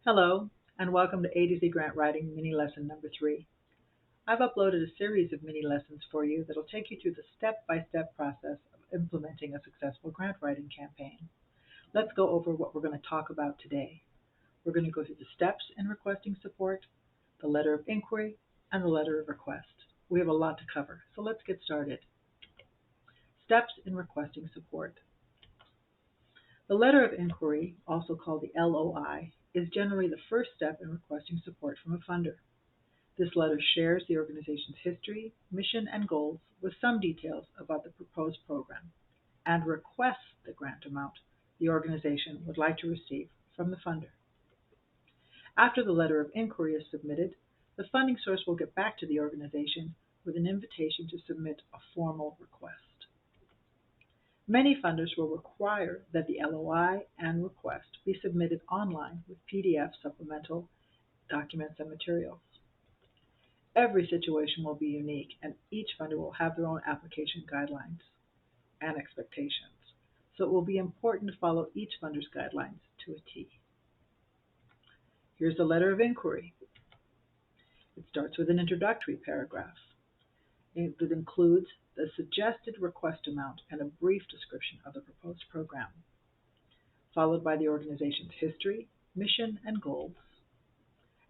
Hello, and welcome to A to Z Grant Writing Mini Lesson number 3. I've uploaded a series of mini lessons for you that'll take you through the step-by-step process of implementing a successful grant writing campaign. Let's go over what we're going to talk about today. We're going to go through the steps in requesting support, the letter of inquiry, and the letter of request. We have a lot to cover, so let's get started. Steps in requesting support. The letter of inquiry, also called the LOI, is generally the first step in requesting support from a funder. This letter shares the organization's history, mission, and goals with some details about the proposed program and requests the grant amount the organization would like to receive from the funder. After the letter of inquiry is submitted, the funding source will get back to the organization with an invitation to submit a formal request. Many funders will require that the LOI and request be submitted online with PDF supplemental documents and materials. Every situation will be unique, and each funder will have their own application guidelines and expectations, so it will be important to follow each funder's guidelines to a T. Here's the letter of inquiry. It starts with an introductory paragraph. It includes the suggested request amount and a brief description of the proposed program, followed by the organization's history, mission, and goals,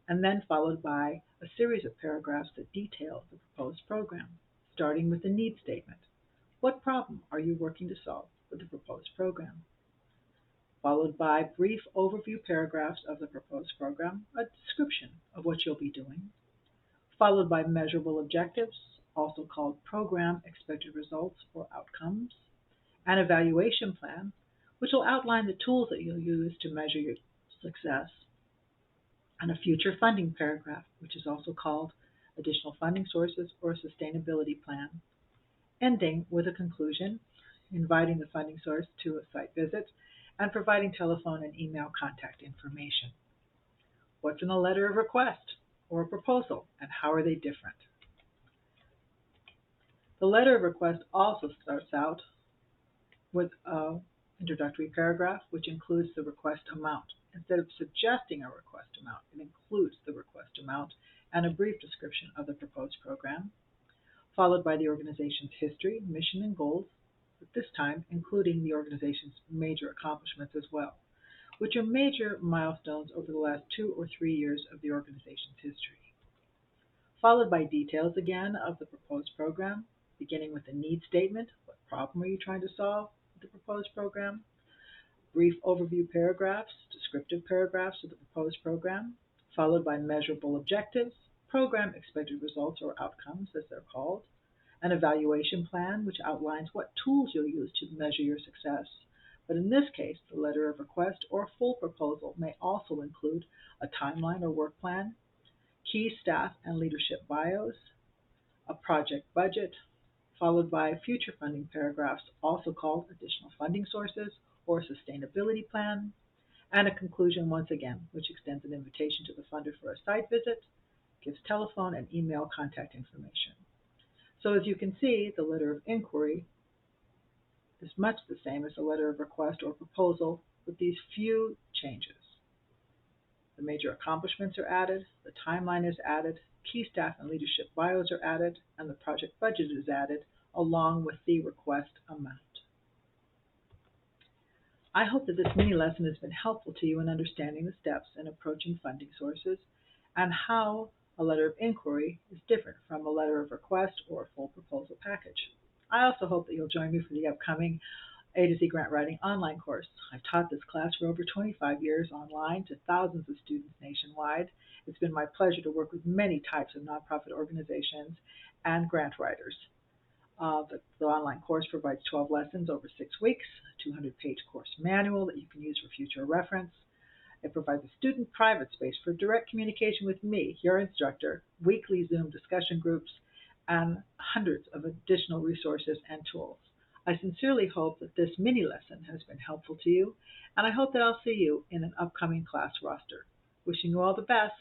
and then followed by a series of paragraphs that detail the proposed program, starting with the need statement. What problem are you working to solve with the proposed program? Followed by brief overview paragraphs of the proposed program, a description of what you'll be doing, followed by measurable objectives, also called program expected results or outcomes, an evaluation plan, which will outline the tools that you'll use to measure your success, and a future funding paragraph, which is also called additional funding sources or a sustainability plan, ending with a conclusion, inviting the funding source to a site visit, and providing telephone and email contact information. What's in a letter of request or a proposal, and how are they different? The letter of request also starts out with an introductory paragraph, which includes the request amount. Instead of suggesting a request amount, it includes the request amount and a brief description of the proposed program, followed by the organization's history, mission, and goals, but this time including the organization's major accomplishments as well, which are major milestones over the last 2 or 3 years of the organization's history. Followed by details again of the proposed program, beginning with the need statement. What problem are you trying to solve with the proposed program? Brief overview paragraphs, descriptive paragraphs of the proposed program, followed by measurable objectives, program expected results or outcomes as they're called, an evaluation plan which outlines what tools you'll use to measure your success. But in this case, the letter of request or full proposal may also include a timeline or work plan, key staff and leadership bios, a project budget, followed by future funding paragraphs, also called additional funding sources or sustainability plan, and a conclusion once again, which extends an invitation to the funder for a site visit, gives telephone and email contact information. So as you can see, the letter of inquiry is much the same as the letter of request or proposal, with these few changes. The major accomplishments are added, the timeline is added, key staff and leadership bios are added, and the project budget is added, along with the request amount. I hope that this mini lesson has been helpful to you in understanding the steps in approaching funding sources and how a letter of inquiry is different from a letter of request or a full proposal package. I also hope that you'll join me for the upcoming A to Z Grant Writing online course. I've taught this class for over 25 years online to thousands of students nationwide. It's been my pleasure to work with many types of nonprofit organizations and grant writers. The online course provides 12 lessons over 6 weeks, a 200-page course manual that you can use for future reference. It provides a student private space for direct communication with me, your instructor, weekly Zoom discussion groups, and hundreds of additional resources and tools. I sincerely hope that this mini lesson has been helpful to you, and I hope that I'll see you in an upcoming class roster. Wishing you all the best.